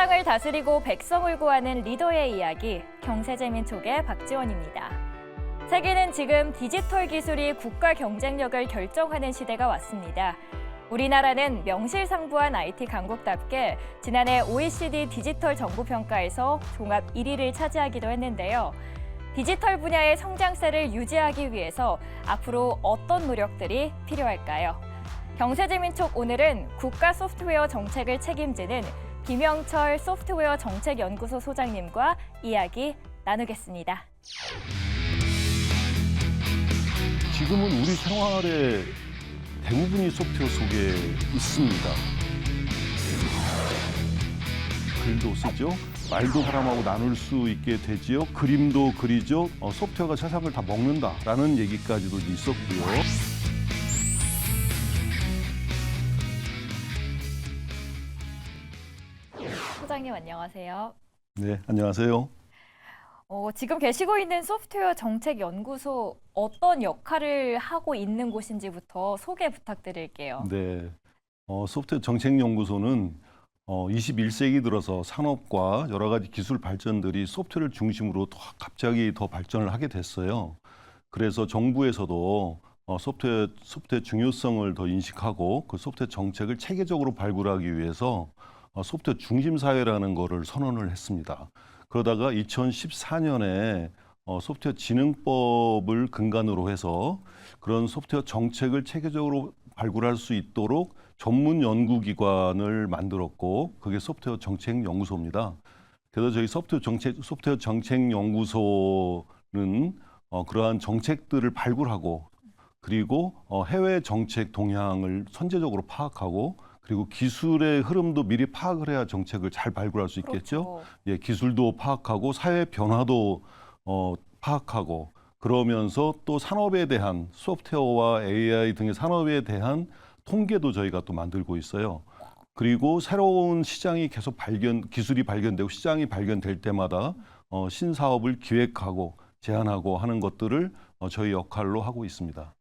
세상을 다스리고 백성을 구하는 리더의 이야기, 경제재민톡의 박지원입니다. 세계는 지금 디지털 기술이 국가 경쟁력을 결정하는 시대가 왔습니다. 우리나라는 명실상부한 IT 강국답게 지난해 OECD 디지털 정보평가에서 종합 1위를 차지하기도 했는데요. 디지털 분야의 성장세를 유지하기 위해서 앞으로 어떤 노력들이 필요할까요? 경제재민톡 오늘은 국가 소프트웨어 정책을 책임지는 김영철 소프트웨어 정책연구소 소장님과 이야기 나누겠습니다. 지금은 우리 생활의 대부분이 소프트웨어 속에 있습니다. 글도 쓰죠. 말도 사람하고 나눌 수 있게 되지요. 그림도 그리죠. 소프트웨어가 세상을 다 먹는다라는 얘기까지도 있었고요. 소장님 안녕하세요. 네, 안녕하세요. 지금 계시고 있는 소프트웨어 정책연구소 어떤 역할을 하고 있는 곳인지부터 소개 부탁드릴게요. 네, 소프트웨어 정책연구소는 21세기 들어서 산업과 여러 가지 기술 발전들이 소프트웨어를 중심으로 갑자기 더 발전을 하게 됐어요. 그래서 정부에서도 소프트웨어 중요성을 더 인식하고 그 소프트웨어 정책을 체계적으로 발굴하기 위해서 소프트웨어 중심 사회라는 거를 선언을 했습니다. 그러다가 2014년에 소프트웨어 진흥법을 근간으로 해서 그런 소프트웨어 정책을 체계적으로 발굴할 수 있도록 전문 연구기관을 만들었고 그게 소프트웨어 정책연구소입니다. 그래서 저희 소프트웨어 정책연구소는 그러한 정책들을 발굴하고 그리고 해외 정책 동향을 선제적으로 파악하고 그리고 기술의 흐름도 미리 파악을 해야 정책을 잘 발굴할 수 있겠죠. 그렇죠. 예, 기술도 파악하고 사회 변화도 파악하고 그러면서 또 산업에 대한 소프트웨어와 AI 등의 산업에 대한 통계도 저희가 또 만들고 있어요. 그리고 새로운 시장이 계속 기술이 발견되고 시장이 발견될 때마다 신사업을 기획하고 제안하고 하는 것들을 저희 역할로 하고 있습니다.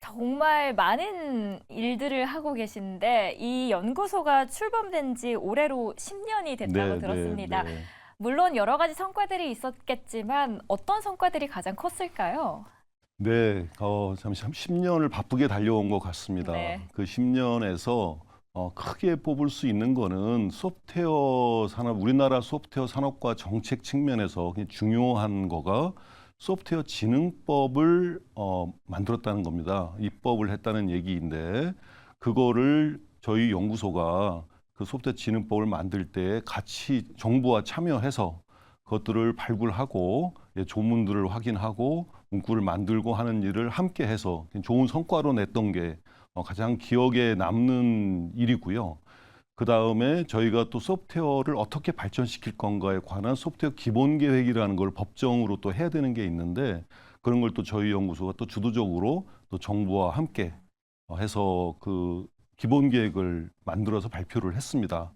정말 많은 일들을 하고 계신데 이 연구소가 출범된 지 올해로 10년이 됐다고 들었습니다. 네. 물론 여러 가지 성과들이 있었겠지만 어떤 성과들이 가장 컸을까요? 네, 잠시 10년을 바쁘게 달려온 것 같습니다. 네. 그 10년에서 크게 뽑을 수 있는 거는 소프트웨어 산업, 우리나라 소프트웨어 산업과 정책 측면에서 중요한 거가 소프트웨어 진흥법을 만들었다는 겁니다. 입법을 했다는 얘기인데 그거를 저희 연구소가 그 소프트웨어 진흥법을 만들 때 같이 정부와 참여해서 그것들을 발굴하고 조문들을 확인하고 문구를 만들고 하는 일을 함께 해서 좋은 성과로 냈던 게 가장 기억에 남는 일이고요. 그 다음에 저희가 또 소프트웨어를 어떻게 발전시킬 건가에 관한 소프트웨어 기본 계획이라는 걸 법정으로 또 해야 되는 게 있는데 그런 걸 또 저희 연구소가 또 주도적으로 또 정부와 함께 해서 그 기본 계획을 만들어서 발표를 했습니다.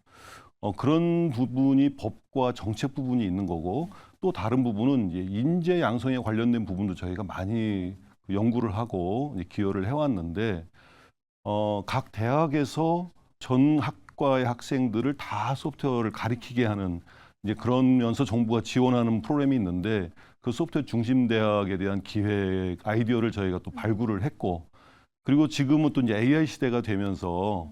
그런 부분이 법과 정책 부분이 있는 거고 또 다른 부분은 이제 인재 양성에 관련된 부분도 저희가 많이 연구를 하고 기여를 해왔는데 각 대학에서 전 학과의 학생들을 다 소프트웨어를 가리키게 하는 이제 그러면서 정부가 지원하는 프로그램이 있는데 그 소프트웨어 중심 대학에 대한 기획 아이디어를 저희가 또 발굴을 했고 그리고 지금은 또 이제 AI 시대가 되면서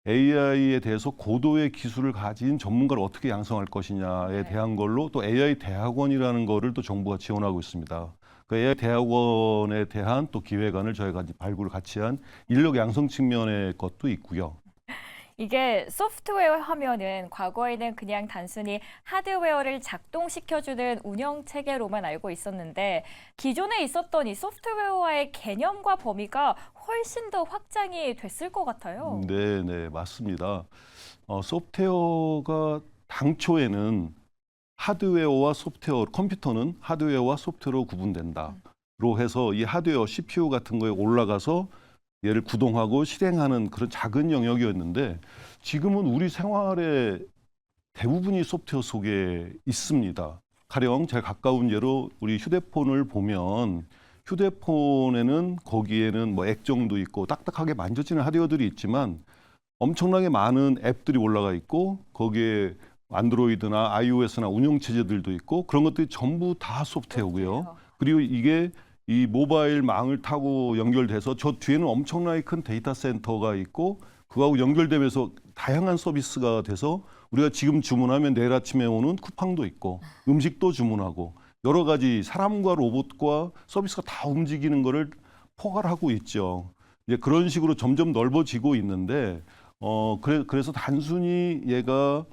AI에 대해서 고도의 기술을 가진 전문가를 어떻게 양성할 것이냐에 대한 걸로 또 AI 대학원이라는 거를 또 정부가 지원하고 있습니다. 그 AI 대학원에 대한 또 기획안을 저희가 이제 발굴을 같이 한 인력 양성 측면의 것도 있고요. 이게 소프트웨어 하면은 과거에는 그냥 단순히 하드웨어를 작동시켜주는 운영 체계로만 알고 있었는데 기존에 있었던 이 소프트웨어와의 개념과 범위가 훨씬 더 확장이 됐을 것 같아요. 네, 맞습니다. 소프트웨어가 당초에는 하드웨어와 소프트웨어, 컴퓨터는 하드웨어와 소프트웨어로 구분된다로 해서 이 하드웨어, CPU 같은 거에 올라가서 얘를 구동하고 실행하는 그런 작은 영역이었는데 지금은 우리 생활의 대부분이 소프트웨어 속에 있습니다. 가령 제가 가까운 예로 우리 휴대폰을 보면 휴대폰에는 거기에는 뭐 액정도 있고 딱딱하게 만져지는 하드웨어들이 있지만 엄청나게 많은 앱들이 올라가 있고 거기에 안드로이드나 iOS나 운영체제들도 있고 그런 것들이 전부 다 소프트웨어고요. 그리고 이게 이 모바일 망을 타고 연결돼서 저 뒤에는 엄청나게 큰 데이터 센터가 있고 그거하고 연결되면서 다양한 서비스가 돼서 우리가 지금 주문하면 내일 아침에 오는 쿠팡도 있고 음식도 주문하고 여러 가지 사람과 로봇과 서비스가 다 움직이는 거를 포괄하고 있죠. 이제 그런 식으로 점점 넓어지고 있는데 그래서 단순히 얘가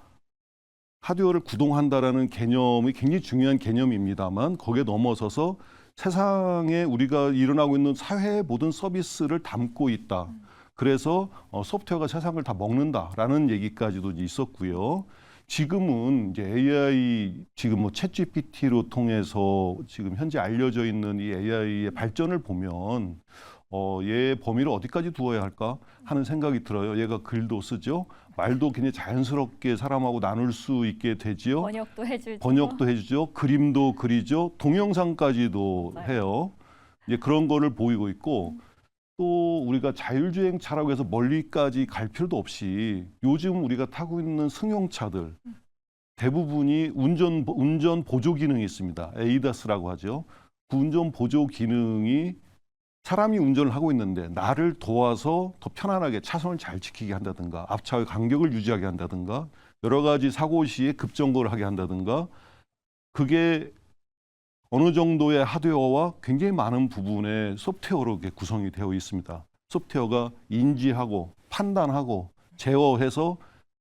하드웨어를 구동한다라는 개념이 굉장히 중요한 개념입니다만 거기에 넘어서서 세상에 우리가 일어나고 있는 사회의 모든 서비스를 담고 있다. 그래서 소프트웨어가 세상을 다 먹는다라는 얘기까지도 있었고요. 지금은 이제 AI 지금 뭐 챗GPT로 통해서 지금 현재 알려져 있는 이 AI의 발전을 보면 얘의 범위를 어디까지 두어야 할까 하는 생각이 들어요. 얘가 글도 쓰죠. 말도 굉장히 자연스럽게 사람하고 나눌 수 있게 되지요. 번역도 해주죠. 그림도 그리죠. 동영상까지도 맞아요. 해요. 이제 그런 거를 보이고 있고 또 우리가 자율주행차라고 해서 멀리까지 갈 필요도 없이 요즘 우리가 타고 있는 승용차들 대부분이 운전 보조 기능이 있습니다. 에이다스라고 하죠. 그 운전 보조 기능이 사람이 운전을 하고 있는데 나를 도와서 더 편안하게 차선을 잘 지키게 한다든가 앞차의 간격을 유지하게 한다든가 여러 가지 사고 시에 급정거를 하게 한다든가 그게 어느 정도의 하드웨어와 굉장히 많은 부분의 소프트웨어로 이렇게 구성이 되어 있습니다. 소프트웨어가 인지하고 판단하고 제어해서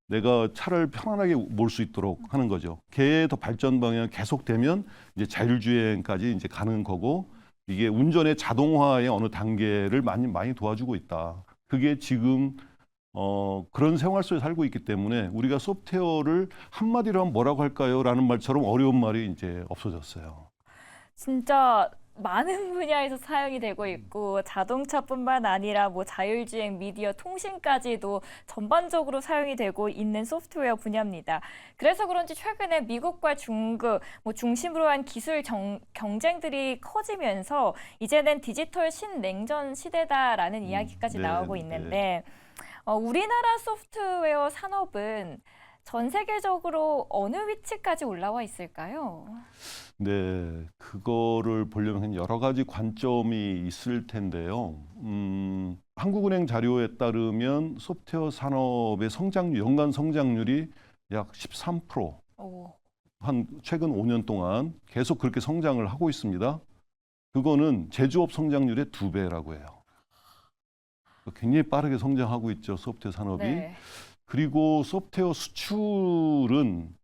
내가 차를 편안하게 몰 수 있도록 하는 거죠. 걔의 더 발전 방향이 계속되면 이제 자율주행까지 이제 가는 거고 이게 운전의 자동화의 어느 단계를 많이 도와주고 있다. 그게 지금 그런 생활 속에 살고 있기 때문에 우리가 소프트웨어를 한마디로 하면 뭐라고 할까요? 라는 말처럼 어려운 말이 이제 없어졌어요. 진짜 많은 분야에서 사용이 되고 있고 자동차뿐만 아니라 뭐 자율주행, 미디어, 통신까지도 전반적으로 사용이 되고 있는 소프트웨어 분야입니다. 그래서 그런지 최근에 미국과 중국 뭐 중심으로 한 기술 경쟁들이 커지면서 이제는 디지털 신냉전 시대다라는 이야기까지 나오고 있는데 우리나라 소프트웨어 산업은 전 세계적으로 어느 위치까지 올라와 있을까요? 네, 그거를 보려면 여러 가지 관점이 있을 텐데요. 한국은행 자료에 따르면 소프트웨어 산업의 연간 성장률이 약 13%, 한 최근 5년 동안 계속 그렇게 성장을 하고 있습니다. 그거는 제조업 성장률의 2배라고 해요. 굉장히 빠르게 성장하고 있죠, 소프트웨어 산업이. 네. 그리고 소프트웨어 수출은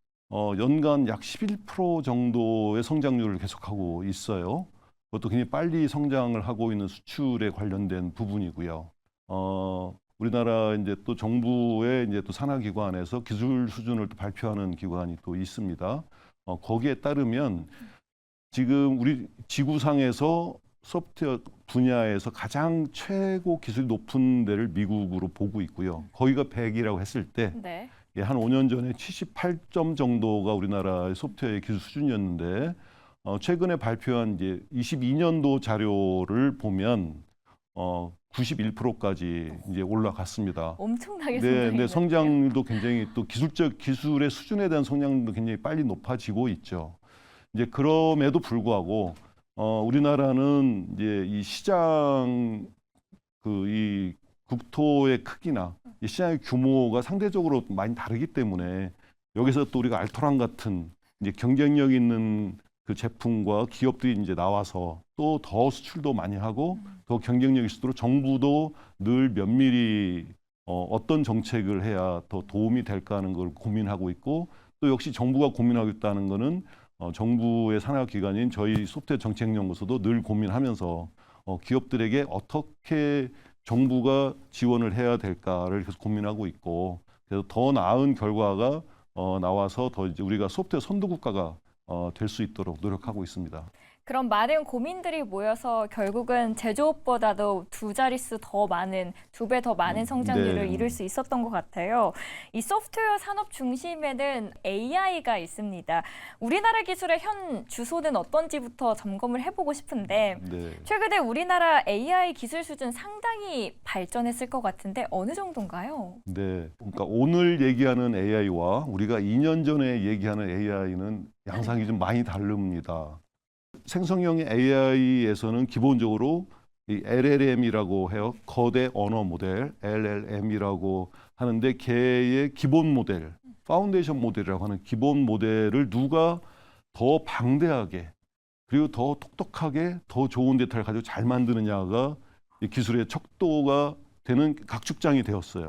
연간 약 11% 정도의 성장률을 계속하고 있어요. 그것도 굉장히 빨리 성장을 하고 있는 수출에 관련된 부분이고요. 우리나라 이제 또 정부의 이제 또 산하기관에서 기술 수준을 또 발표하는 기관이 또 있습니다. 거기에 따르면 지금 우리 지구상에서 소프트웨어 분야에서 가장 최고 기술이 높은 데를 미국으로 보고 있고요. 거기가 100이라고 했을 때 네. 한 5년 전에 78점 정도가 우리나라의 소프트웨어 기술 수준이었는데 최근에 발표한 이제 22년도 자료를 보면 91%까지 이제 올라갔습니다. 엄청나게 네, 성장률도 굉장히 또 기술의 수준에 대한 성장률도 굉장히 빨리 높아지고 있죠. 이제 그럼에도 불구하고 우리나라는 이제 이 시장 이 국토의 크기나 이 시장의 규모가 상대적으로 많이 다르기 때문에 여기서 또 우리가 알토란 같은 이제 경쟁력 있는 그 제품과 기업들이 이제 나와서 또 더 수출도 많이 하고 더 경쟁력 있도록 정부도 늘 면밀히 어떤 정책을 해야 더 도움이 될까 하는 걸 고민하고 있고 또 역시 정부가 고민하고 있다는 거는 정부의 산하기관인 저희 소프트웨어 정책연구소도 늘 고민하면서 기업들에게 어떻게 정부가 지원을 해야 될까를 계속 고민하고 있고 그래서 더 나은 결과가 나와서 더 이제 우리가 소프트웨어 선도 국가가 될 수 있도록 노력하고 있습니다. 그런 많은 고민들이 모여서 결국은 제조업보다도 두 자릿수 더 많은, 두 배 더 많은 성장률을 네. 이룰 수 있었던 것 같아요. 이 소프트웨어 산업 중심에는 AI가 있습니다. 우리나라 기술의 현 주소는 어떤지부터 점검을 해보고 싶은데 네. 최근에 우리나라 AI 기술 수준 상당히 발전했을 것 같은데 어느 정도인가요? 네. 그러니까 오늘 얘기하는 AI와 우리가 2년 전에 얘기하는 AI는 양상이 좀 많이 다릅니다. 생성형 AI에서는 기본적으로 이 LLM이라고 해요. 거대 언어 모델, LLM이라고 하는데 걔의 기본 모델, 파운데이션 모델이라고 하는 기본 모델을 누가 더 방대하게 그리고 더 똑똑하게 더 좋은 데이터를 가지고 잘 만드느냐가 이 기술의 척도가 되는 각축장이 되었어요.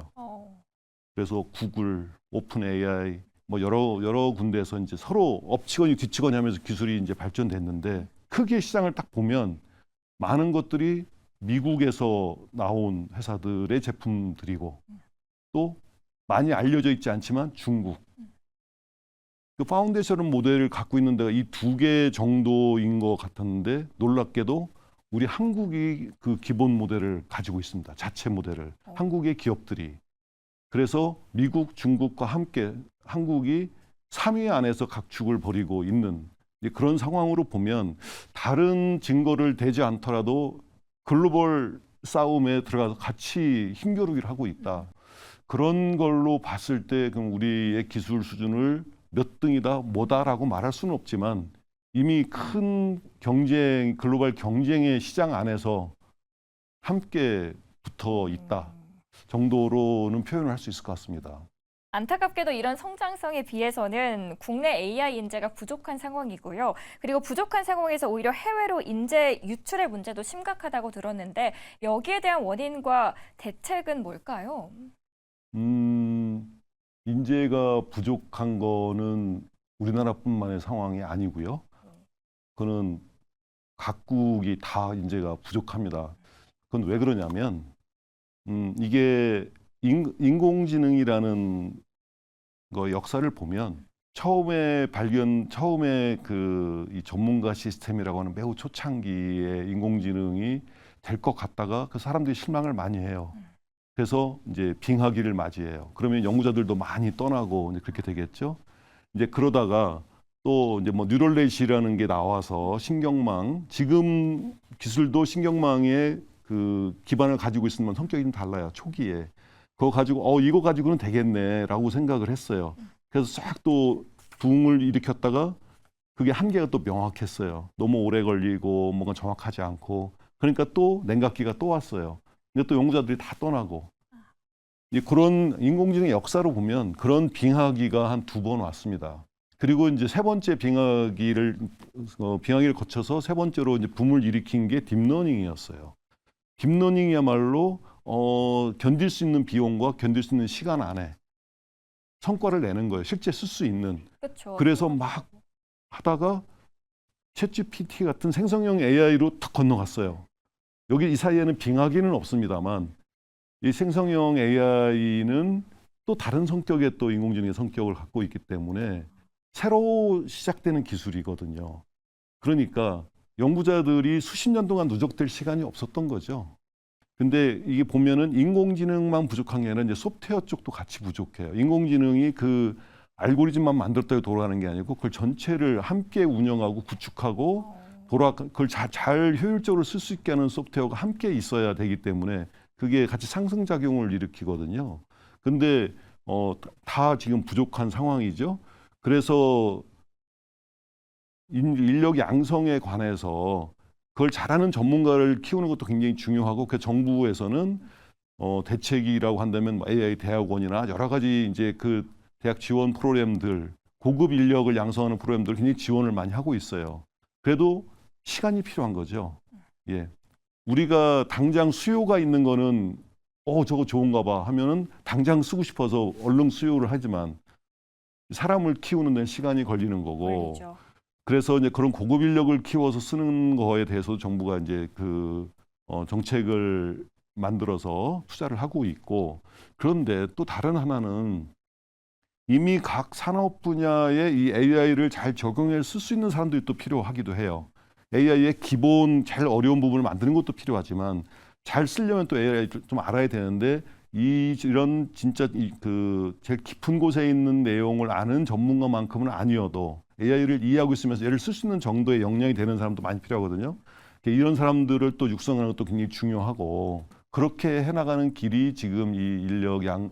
그래서 구글, 오픈 AI 뭐 여러 군데에서 이제 서로 엎치거니 뒤치거니 하면서 기술이 이제 발전됐는데 크게 시장을 딱 보면 많은 것들이 미국에서 나온 회사들의 제품들이고 또 많이 알려져 있지 않지만 중국. 그 파운데이션 모델을 갖고 있는 데가 이 두 개 정도인 것 같았는데 놀랍게도 우리 한국이 그 기본 모델을 가지고 있습니다. 자체 모델을. 한국의 기업들이. 그래서 미국, 중국과 함께 한국이 3위 안에서 각축을 벌이고 있는 그런 상황으로 보면 다른 증거를 대지 않더라도 글로벌 싸움에 들어가서 같이 힘겨루기를 하고 있다. 그런 걸로 봤을 때 그럼 우리의 기술 수준을 몇 등이다, 뭐다라고 말할 수는 없지만 이미 큰 경쟁, 글로벌 경쟁의 시장 안에서 함께 붙어 있다 정도로는 표현을 할 수 있을 것 같습니다. 안타깝게도 이런 성장성에 비해서는 국내 AI 인재가 부족한 상황이고요. 그리고 부족한 상황에서 오히려 해외로 인재 유출의 문제도 심각하다고 들었는데 여기에 대한 원인과 대책은 뭘까요? 인재가 부족한 거는 우리나라뿐만의 상황이 아니고요. 그거는 각국이 다 인재가 부족합니다. 그건 왜 그러냐면 이게 인공지능이라는 거 역사를 보면 처음에 이 전문가 시스템이라고 하는 매우 초창기에 인공지능이 될 것 같다가 그 사람들이 실망을 많이 해요. 그래서 이제 빙하기를 맞이해요. 그러면 연구자들도 많이 떠나고 이제 그렇게 되겠죠. 이제 그러다가 또 이제 뭐 뉴럴넷이라는 게 나와서 신경망, 지금 기술도 신경망의 그 기반을 가지고 있으면 성격이 좀 달라요. 초기에. 그거 가지고 이거 가지고는 되겠네라고 생각을 했어요. 그래서 싹 또 붕을 일으켰다가 그게 한계가 또 명확했어요. 너무 오래 걸리고 뭔가 정확하지 않고 그러니까 또 냉각기가 또 왔어요. 근데 또 연구자들이 다 떠나고 그런 인공지능의 역사로 보면 그런 빙하기가 한 2번 왔습니다. 그리고 이제 세 번째 빙하기를 거쳐서 세 번째로 이제 붐을 일으킨 게 딥러닝이었어요. 딥러닝이야말로 견딜 수 있는 비용과 견딜 수 있는 시간 안에 성과를 내는 거예요. 실제 쓸 수 있는. 그렇죠. 그래서 막 하다가 챗GPT 같은 생성형 AI로 탁 건너갔어요. 여기 이 사이에는 빙하기는 없습니다만 이 생성형 AI는 또 다른 성격의 또 인공지능의 성격을 갖고 있기 때문에 새로 시작되는 기술이거든요. 그러니까 연구자들이 수십 년 동안 누적될 시간이 없었던 거죠. 근데 이게 보면은 인공지능만 부족한 게 아니라 이제 소프트웨어 쪽도 같이 부족해요. 인공지능이 그 알고리즘만 만들었다고 돌아가는 게 아니고 그걸 전체를 함께 운영하고 구축하고 그걸 잘 효율적으로 쓸 수 있게 하는 소프트웨어가 함께 있어야 되기 때문에 그게 같이 상승작용을 일으키거든요. 근데 다 지금 부족한 상황이죠. 그래서 인력 양성에 관해서 그걸 잘하는 전문가를 키우는 것도 굉장히 중요하고 그 정부에서는 대책이라고 한다면 AI 대학원이나 여러 가지 이제 그 대학 지원 프로그램들 고급 인력을 양성하는 프로그램들 굉장히 지원을 많이 하고 있어요. 그래도 시간이 필요한 거죠. 예. 우리가 당장 수요가 있는 거는 저거 좋은가 봐 하면은 당장 쓰고 싶어서 얼른 수요를 하지만 사람을 키우는 데는 시간이 걸리는 거고 걸리죠. 그래서 이제 그런 고급 인력을 키워서 쓰는 거에 대해서 정부가 이제 그 정책을 만들어서 투자를 하고 있고 그런데 또 다른 하나는 이미 각 산업 분야에 이 AI를 잘 적용해 쓸 수 있는 사람들이 또 필요하기도 해요. AI의 기본 제일 어려운 부분을 만드는 것도 필요하지만 잘 쓰려면 또 AI를 좀 알아야 되는데 이런 진짜 그 제일 깊은 곳에 있는 내용을 아는 전문가만큼은 아니어도 AI를 이해하고 있으면서 얘를 쓸 수 있는 정도의 역량이 되는 사람도 많이 필요하거든요. 이런 사람들을 또 육성하는 것도 굉장히 중요하고 그렇게 해나가는 길이 지금 이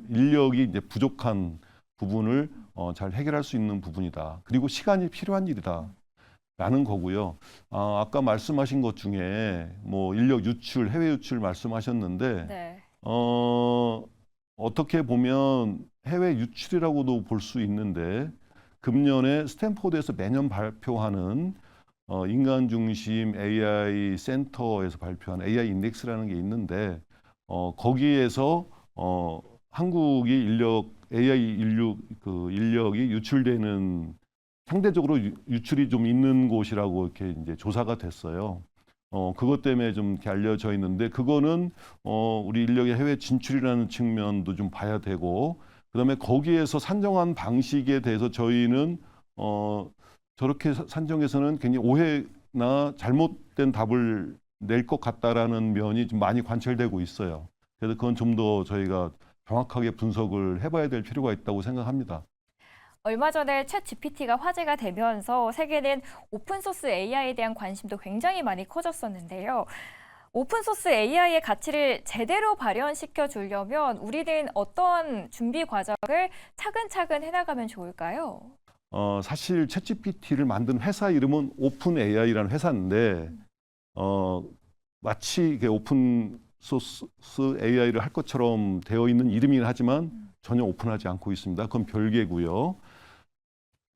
인력이 이제 부족한 부분을 잘 해결할 수 있는 부분이다. 그리고 시간이 필요한 일이다. 라는 거고요. 아까 말씀하신 것 중에 뭐 인력 유출, 해외 유출 말씀하셨는데 네. 어떻게 보면 해외 유출이라고도 볼 수 있는데 금년에 스탠포드에서 매년 발표하는 인간 중심 AI 센터에서 발표한 AI 인덱스라는 게 있는데 거기에서 한국이 AI 인력이 유출되는 상대적으로 유출이 좀 있는 곳이라고 이렇게 이제 조사가 됐어요. 그것 때문에 좀 이렇게 알려져 있는데 그거는 우리 인력의 해외 진출이라는 측면도 좀 봐야 되고 그다음에 거기에서 산정한 방식에 대해서 저희는 저렇게 산정해서는 굉장히 오해나 잘못된 답을 낼 것 같다라는 면이 좀 많이 관철되고 있어요. 그래서 그건 좀 더 저희가 정확하게 분석을 해봐야 될 필요가 있다고 생각합니다. 얼마 전에 챗 GPT가 화제가 되면서 세계는 오픈소스 AI에 대한 관심도 굉장히 많이 커졌었는데요. 오픈소스 AI의 가치를 제대로 발현시켜 주려면 우리는 어떤 준비 과정을 차근차근 해나가면 좋을까요? 사실 챗GPT를 만든 회사 이름은 오픈 AI라는 회사인데 마치 오픈 소스 AI를 할 것처럼 되어 있는 이름이긴 하지만 전혀 오픈하지 않고 있습니다. 그건 별개고요.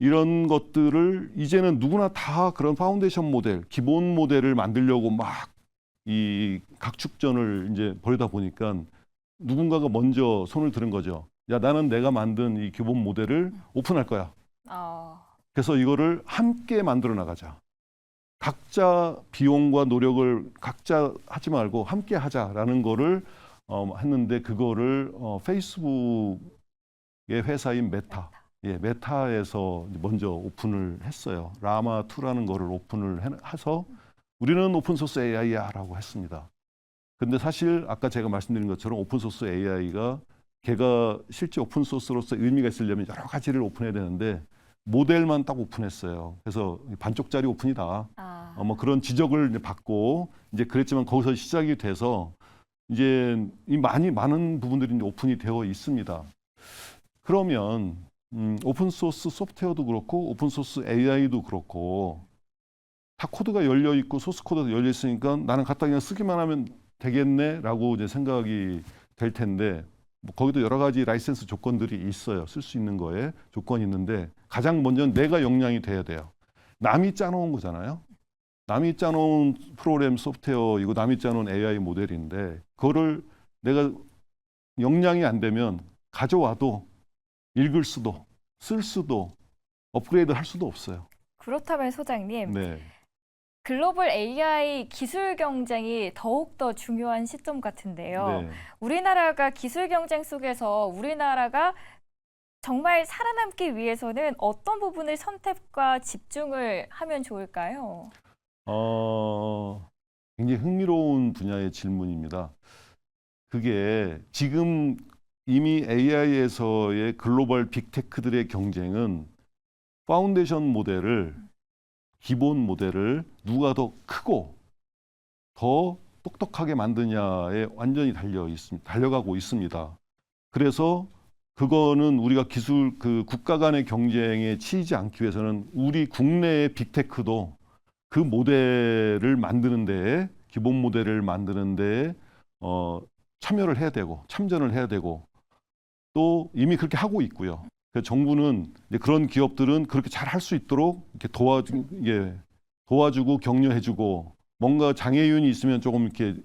이런 것들을 이제는 누구나 다 그런 파운데이션 모델, 기본 모델을 만들려고 막 이 각축전을 이제 벌이다 보니까 누군가가 먼저 손을 들은 거죠. 야, 나는 내가 만든 이 기본 모델을 오픈할 거야. 그래서 이거를 함께 만들어 나가자. 각자 비용과 노력을 각자 하지 말고 함께 하자라는 거를 했는데 그거를 페이스북의 회사인 메타, 메타에서 먼저 오픈을 했어요. 라마2라는 거를 오픈을 해서 우리는 오픈소스 AI야라고 했습니다. 근데 사실 아까 제가 말씀드린 것처럼 오픈소스 AI가 걔가 실제 오픈소스로서 의미가 있으려면 여러 가지를 오픈해야 되는데 모델만 딱 오픈했어요. 그래서 반쪽짜리 오픈이다. 뭐 그런 지적을 이제 받고 이제 그랬지만 거기서 시작이 돼서 이제 이 많은 부분들이 이제 오픈이 되어 있습니다. 그러면 오픈소스 소프트웨어도 그렇고 오픈소스 AI도 그렇고 다 코드가 열려 있고 소스 코드가 열려 있으니까 나는 갖다 그냥 쓰기만 하면 되겠네라고 이제 생각이 될 텐데 뭐 거기도 여러 가지 라이센스 조건들이 있어요. 쓸 수 있는 거에 조건이 있는데 가장 먼저 내가 역량이 돼야 돼요. 남이 짜놓은 거잖아요. 남이 짜놓은 프로그램 소프트웨어이고 남이 짜놓은 AI 모델인데 그거를 내가 역량이 안 되면 가져와도 읽을 수도 쓸 수도 업그레이드 할 수도 없어요. 그렇다면 소장님, 네. 글로벌 AI 기술 경쟁이 더욱더 중요한 시점 같은데요. 네. 우리나라가 기술 경쟁 속에서 우리나라가 정말 살아남기 위해서는 어떤 부분을 선택과 집중을 하면 좋을까요? 굉장히 흥미로운 분야의 질문입니다. 그게 지금 이미 AI에서의 글로벌 빅테크들의 경쟁은 파운데이션 모델을 기본 모델을 누가 더 크고 더 똑똑하게 만드냐에 완전히 달려가고 있습니다. 그래서 그거는 우리가 국가 간의 경쟁에 치이지 않기 위해서는 우리 국내의 빅테크도 그 모델을 만드는 데에 기본 모델을 만드는 데에 참여를 해야 되고 참전을 해야 되고 또 이미 그렇게 하고 있고요. 정부는 이제 그런 기업들은 그렇게 잘 할 수 있도록 이렇게 도와주고 격려해주고 뭔가 장애윤이 있으면 조금 이렇게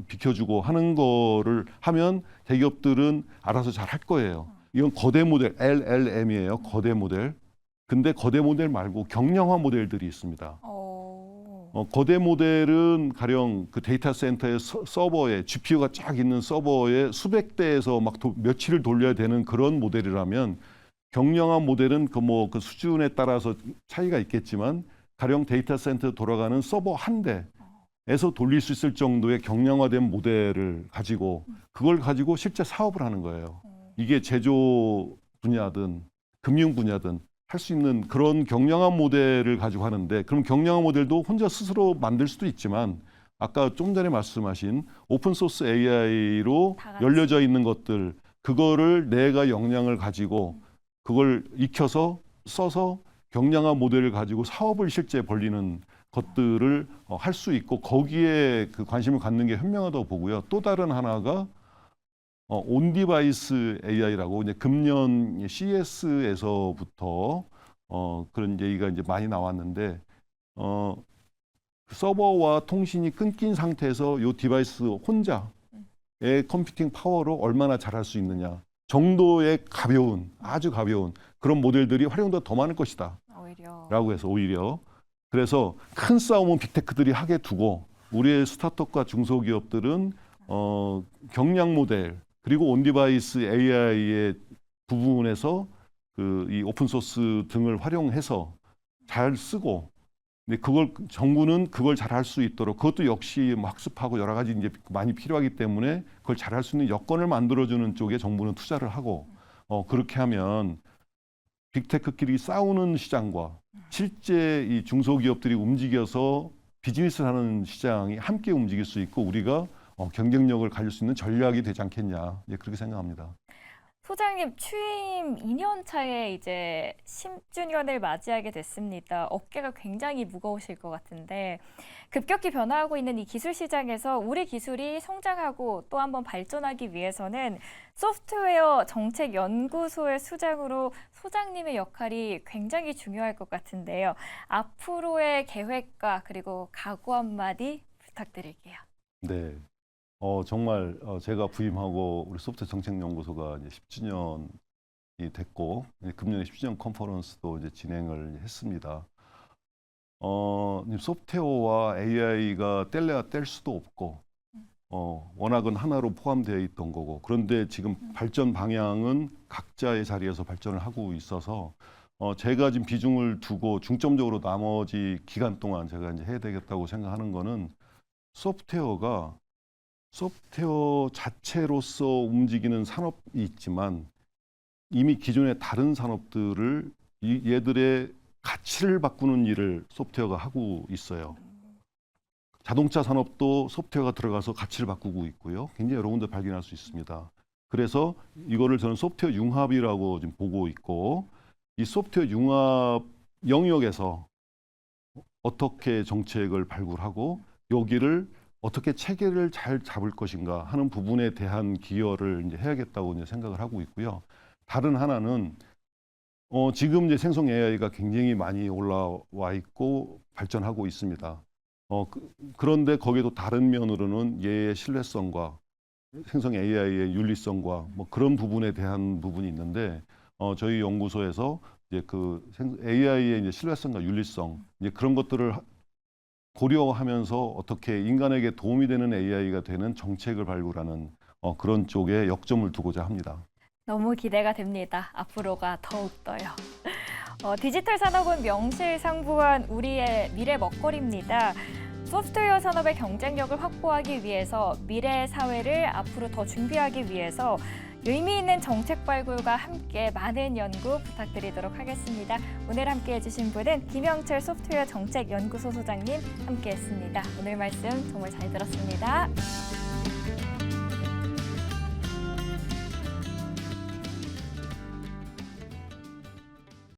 비켜주고 하는 거를 하면 대기업들은 알아서 잘 할 거예요. 이건 거대 모델, LLM이에요. 거대 모델. 근데 거대 모델 말고 경량화 모델들이 있습니다. 거대 모델은 가령 그 데이터 센터의 서버에 GPU가 쫙 있는 서버에 수백 대에서 막 며칠을 돌려야 되는 그런 모델이라면 경량화 모델은 그 수준에 따라서 차이가 있겠지만 가령 데이터 센터 돌아가는 서버 한 대에서 돌릴 수 있을 정도의 경량화된 모델을 가지고 그걸 가지고 실제 사업을 하는 거예요. 이게 제조 분야든 금융 분야든 할 수 있는 그런 경량화 모델을 가지고 하는데, 그럼 경량화 모델도 혼자 스스로 만들 수도 있지만 아까 좀 전에 말씀하신 오픈소스 AI로 다 같이. 열려져 있는 것들, 그거를 내가 역량을 가지고 그걸 익혀서 써서 경량화 모델을 가지고 사업을 실제 벌리는 것들을 할 수 있고, 거기에 그 관심을 갖는 게 현명하다고 보고요. 또 다른 하나가 온디바이스 AI라고 이제 금년 CES에서부터 그런 얘기가 이제 많이 나왔는데, 서버와 통신이 끊긴 상태에서 이 디바이스 혼자의 컴퓨팅 파워로 얼마나 잘할 수 있느냐 정도의 가벼운, 아주 가벼운 그런 모델들이 활용도가 더 많을 것이다 오히려. 라고 해서 오히려 그래서 큰 싸움은 빅테크들이 하게 두고 우리의 스타트업과 중소기업들은 경량 모델 그리고 온디바이스 AI의 부분에서 그 이 오픈소스 등을 활용해서 잘 쓰고, 근데 그걸 정부는 그걸 잘할 수 있도록, 그것도 역시 뭐 학습하고 여러 가지 이제 많이 필요하기 때문에 그걸 잘할 수 있는 여건을 만들어주는 쪽에 정부는 투자를 하고, 그렇게 하면 빅테크끼리 싸우는 시장과 실제 이 중소기업들이 움직여서 비즈니스를 하는 시장이 함께 움직일 수 있고 우리가 경쟁력을 가질 수 있는 전략이 되지 않겠냐, 예, 그렇게 생각합니다. 소장님 취임 2년 차에 이제 10주년을 맞이하게 됐습니다. 어깨가 굉장히 무거우실 것 같은데, 급격히 변화하고 있는 이 기술 시장에서 우리 기술이 성장하고 또 한번 발전하기 위해서는 소프트웨어 정책연구소의 수장으로 소장님의 역할이 굉장히 중요할 것 같은데요. 앞으로의 계획과 그리고 각오 한마디 부탁드릴게요. 네. 정말 제가 부임하고 우리 소프트웨어 정책연구소가 이제 10주년이 됐고, 금년에 10주년 컨퍼런스도 이제 진행을 했습니다. 소프트웨어와 AI가 뗄래야 뗄 수도 없고, 워낙은 하나로 포함되어 있던 거고, 그런데 지금 발전 방향은 각자의 자리에서 발전을 하고 있어서, 제가 지금 비중을 두고 중점적으로 나머지 기간 동안 제가 이제 해야 되겠다고 생각하는 거는 소프트웨어 자체로서 움직이는 산업이 있지만 이미 기존의 다른 산업들을 얘들의 가치를 바꾸는 일을 소프트웨어가 하고 있어요. 자동차 산업도 소프트웨어가 들어가서 가치를 바꾸고 있고요. 굉장히 여러 군데 발견할 수 있습니다. 그래서 이거를 저는 소프트웨어 융합이라고 지금 보고 있고, 이 소프트웨어 융합 영역에서 어떻게 정책을 발굴하고 여기를 어떻게 체계를 잘 잡을 것인가 하는 부분에 대한 기여를 이제 해야겠다고 이제 생각을 하고 있고요. 다른 하나는 지금 이제 생성 AI가 굉장히 많이 올라와 있고 발전하고 있습니다. 그런데 거기에도 다른 면으로는 얘의 신뢰성과 생성 AI의 윤리성과 뭐 그런 부분에 대한 부분이 있는데, 저희 연구소에서 이제 그 AI의 이제 신뢰성과 윤리성 이제 그런 것들을 고려하면서 어떻게 인간에게 도움이 되는 AI가 되는 정책을 발굴하는 그런 쪽에 역점을 두고자 합니다. 너무 기대가 됩니다. 앞으로가 더욱더요. 디지털 산업은 명실상부한 우리의 미래 먹거리입니다. 소프트웨어 산업의 경쟁력을 확보하기 위해서 미래 사회를 앞으로 더 준비하기 위해서 의미 있는 정책 발굴과 함께 많은 연구 부탁드리도록 하겠습니다. 오늘 함께해 주신 분은 김영철 소프트웨어 정책연구소 소장님 함께했습니다. 오늘 말씀 정말 잘 들었습니다.